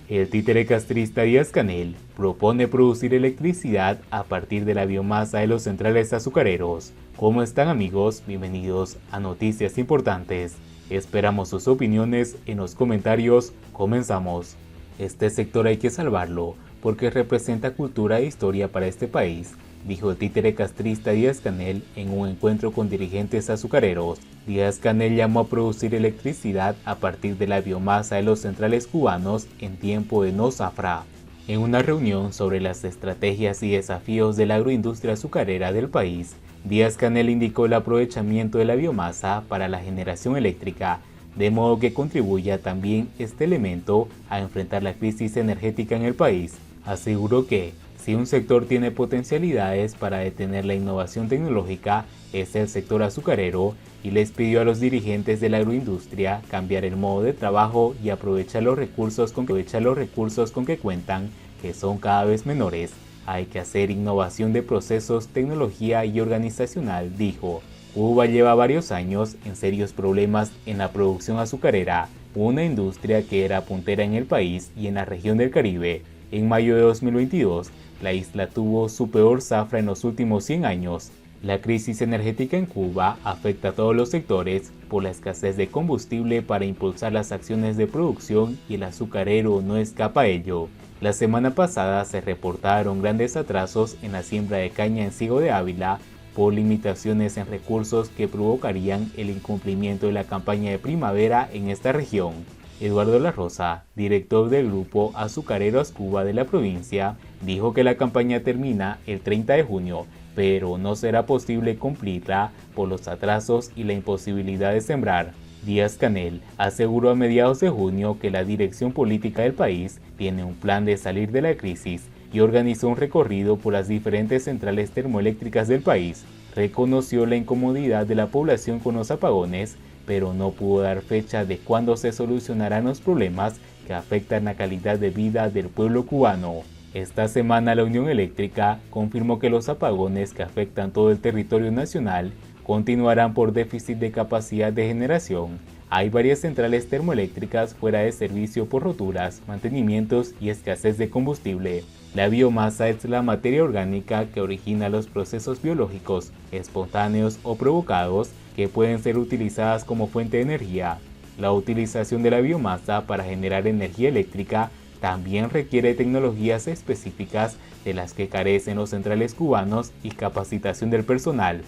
El títere castrista Díaz-Canel propone producir electricidad a partir de la biomasa de los centrales azucareros. ¿Cómo están, amigos? Bienvenidos a Noticias Importantes. Esperamos sus opiniones en los comentarios. Comenzamos. Este sector hay que salvarlo porque representa cultura e historia para este país, dijo el títere castrista Díaz-Canel en un encuentro con dirigentes azucareros. Díaz-Canel llamó a producir electricidad a partir de la biomasa de los centrales cubanos en tiempo de no zafra. En una reunión sobre las estrategias y desafíos de la agroindustria azucarera del país, Díaz-Canel indicó el aprovechamiento de la biomasa para la generación eléctrica, de modo que contribuya también este elemento a enfrentar la crisis energética en el país. Aseguró que si un sector tiene potencialidades para detener la innovación tecnológica, es el sector azucarero, y les pidió a los dirigentes de la agroindustria cambiar el modo de trabajo y aprovechar los recursos con que cuentan, que son cada vez menores. Hay que hacer innovación de procesos, tecnología y organizacional, dijo. Cuba lleva varios años en serios problemas en la producción azucarera, una industria que era puntera en el país y en la región del Caribe. En mayo de 2022, la isla tuvo su peor zafra en los últimos 100 años. La crisis energética en Cuba afecta a todos los sectores por la escasez de combustible para impulsar las acciones de producción y el azucarero no escapa a ello. La semana pasada se reportaron grandes atrasos en la siembra de caña en Ciego de Ávila por limitaciones en recursos que provocarían el incumplimiento de la campaña de primavera en esta región. Eduardo La Rosa, director del grupo Azucareros Cuba de la provincia, dijo que la campaña termina el 30 de junio, pero no será posible cumplirla por los atrasos y la imposibilidad de sembrar. Díaz-Canel aseguró a mediados de junio que la dirección política del país tiene un plan de salir de la crisis y organizó un recorrido por las diferentes centrales termoeléctricas del país. Reconoció la incomodidad de la población con los apagones, pero no pudo dar fecha de cuándo se solucionarán los problemas que afectan la calidad de vida del pueblo cubano. Esta semana la Unión Eléctrica confirmó que los apagones que afectan todo el territorio nacional continuarán por déficit de capacidad de generación. Hay varias centrales termoeléctricas fuera de servicio por roturas, mantenimientos y escasez de combustible. La biomasa es la materia orgánica que origina los procesos biológicos, espontáneos o provocados, que pueden ser utilizadas como fuente de energía. La utilización de la biomasa para generar energía eléctrica también requiere tecnologías específicas de las que carecen los centrales cubanos y capacitación del personal.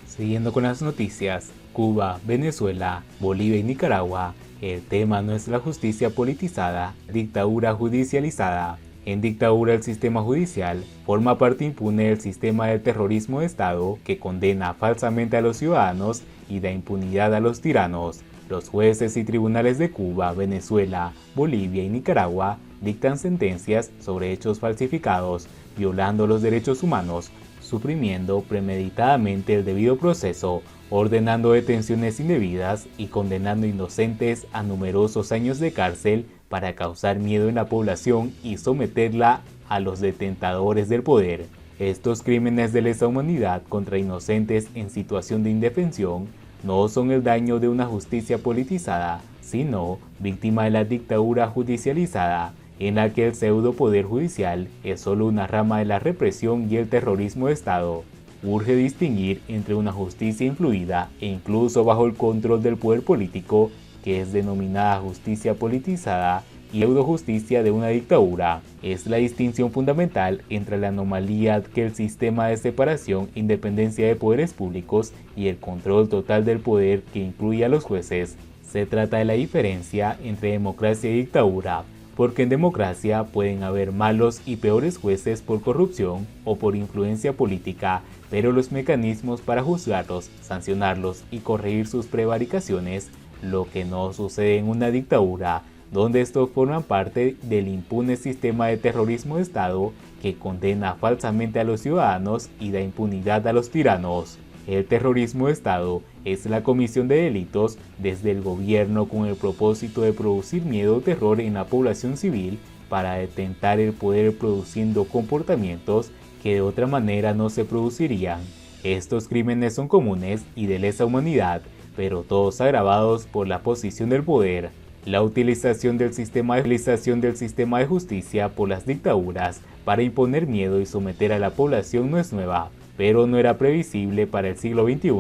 Siguiendo con las noticias, Cuba, Venezuela, Bolivia y Nicaragua, el tema no es la justicia politizada, dictadura judicializada. En dictadura el sistema judicial forma parte impune del sistema de terrorismo de Estado que condena falsamente a los ciudadanos y da impunidad a los tiranos. Los jueces y tribunales de Cuba, Venezuela, Bolivia y Nicaragua dictan sentencias sobre hechos falsificados, violando los derechos humanos, suprimiendo premeditadamente el debido proceso, ordenando detenciones indebidas y condenando inocentes a numerosos años de cárcel para causar miedo en la población y someterla a los detentadores del poder. Estos crímenes de lesa humanidad contra inocentes en situación de indefensión no son el daño de una justicia politizada, sino víctima de la dictadura judicializada, en la que el pseudo poder judicial es solo una rama de la represión y el terrorismo de Estado. Urge distinguir entre una justicia influida e incluso bajo el control del poder político, que es denominada justicia politizada, y pseudojusticia de una dictadura. Es la distinción fundamental entre la anomalía que el sistema de separación e independencia de poderes públicos y el control total del poder que incluye a los jueces. Se trata de la diferencia entre democracia y dictadura, porque en democracia pueden haber malos y peores jueces por corrupción o por influencia política, pero los mecanismos para juzgarlos, sancionarlos y corregir sus prevaricaciones, lo que no sucede en una dictadura, donde estos forman parte del impune sistema de terrorismo de Estado que condena falsamente a los ciudadanos y da impunidad a los tiranos. El terrorismo de Estado es la comisión de delitos desde el gobierno con el propósito de producir miedo o terror en la población civil para detentar el poder produciendo comportamientos que de otra manera no se producirían. Estos crímenes son comunes y de lesa humanidad, pero todos agravados por la posición del poder. La utilización del sistema de justicia por las dictaduras para imponer miedo y someter a la población no es nueva, pero no era previsible para el siglo XXI.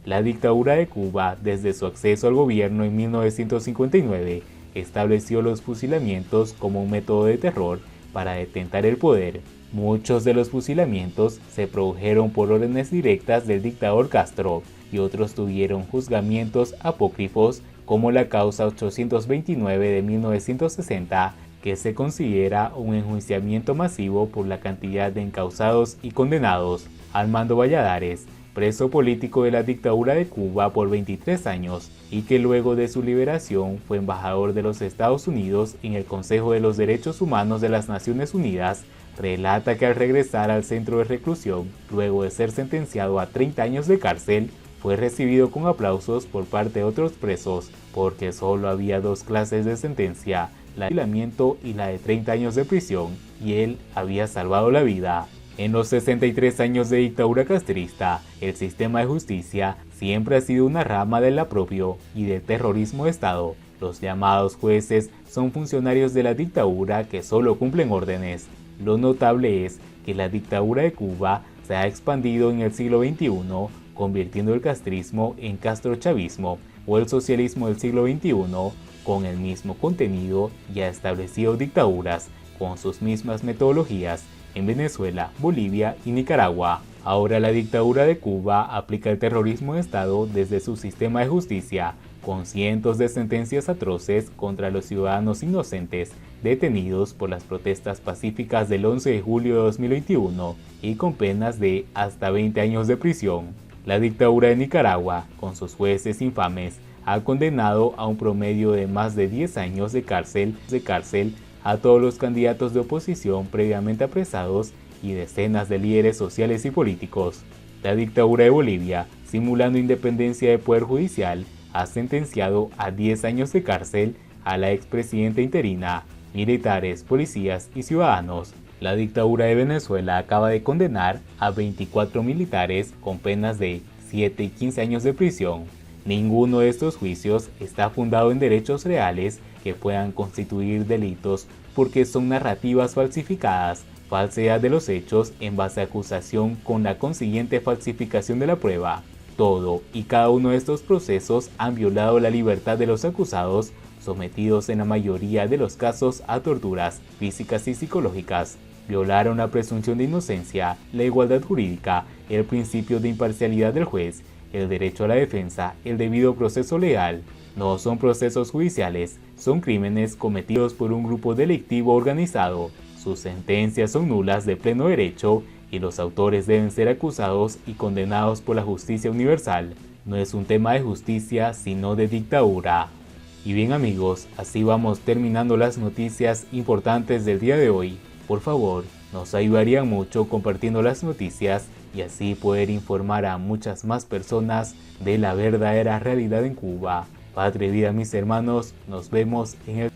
La dictadura de Cuba, desde su acceso al gobierno en 1959, estableció los fusilamientos como un método de terror para detentar el poder. Muchos de los fusilamientos se produjeron por órdenes directas del dictador Castro y otros tuvieron juzgamientos apócrifos como la causa 829 de 1960, que se considera un enjuiciamiento masivo por la cantidad de encausados y condenados. Armando Valladares, preso político de la dictadura de Cuba por 23 años y que luego de su liberación fue embajador de los Estados Unidos en el Consejo de los Derechos Humanos de las Naciones Unidas, relata que al regresar al centro de reclusión, luego de ser sentenciado a 30 años de cárcel, fue recibido con aplausos por parte de otros presos porque solo había dos clases de sentencia, la de fusilamiento y la de 30 años de prisión, y él había salvado la vida. En los 63 años de dictadura castrista, el sistema de justicia siempre ha sido una rama del apropio y del terrorismo de Estado. Los llamados jueces son funcionarios de la dictadura que solo cumplen órdenes. Lo notable es que la dictadura de Cuba se ha expandido en el siglo XXI, convirtiendo el castrismo en castrochavismo, o el socialismo del siglo XXI con el mismo contenido, y ha establecido dictaduras con sus mismas metodologías en Venezuela, Bolivia y Nicaragua. Ahora la dictadura de Cuba aplica el terrorismo de Estado desde su sistema de justicia, con cientos de sentencias atroces contra los ciudadanos inocentes detenidos por las protestas pacíficas del 11 de julio de 2021 y con penas de hasta 20 años de prisión. La dictadura de Nicaragua, con sus jueces infames, ha condenado a un promedio de más de 10 años de cárcel a todos los candidatos de oposición previamente apresados y decenas de líderes sociales y políticos. La dictadura de Bolivia, simulando independencia de poder judicial, ha sentenciado a 10 años de cárcel a la expresidenta interina, militares, policías y ciudadanos. La dictadura de Venezuela acaba de condenar a 24 militares con penas de 7 y 15 años de prisión. Ninguno de estos juicios está fundado en derechos reales que puedan constituir delitos porque son narrativas falsificadas, falsedad de los hechos en base a acusación con la consiguiente falsificación de la prueba. Todo y cada uno de estos procesos han violado la libertad de los acusados, sometidos en la mayoría de los casos a torturas físicas y psicológicas. Violaron la presunción de inocencia, la igualdad jurídica, el principio de imparcialidad del juez, el derecho a la defensa, el debido proceso legal. No son procesos judiciales, son crímenes cometidos por un grupo delictivo organizado. Sus sentencias son nulas de pleno derecho y los autores deben ser acusados y condenados por la justicia universal. No es un tema de justicia, sino de dictadura. Y bien amigos, así vamos terminando las noticias importantes del día de hoy. Por favor, nos ayudaría mucho compartiendo las noticias y así poder informar a muchas más personas de la verdadera realidad en Cuba. Patria y vida mis hermanos, nos vemos en el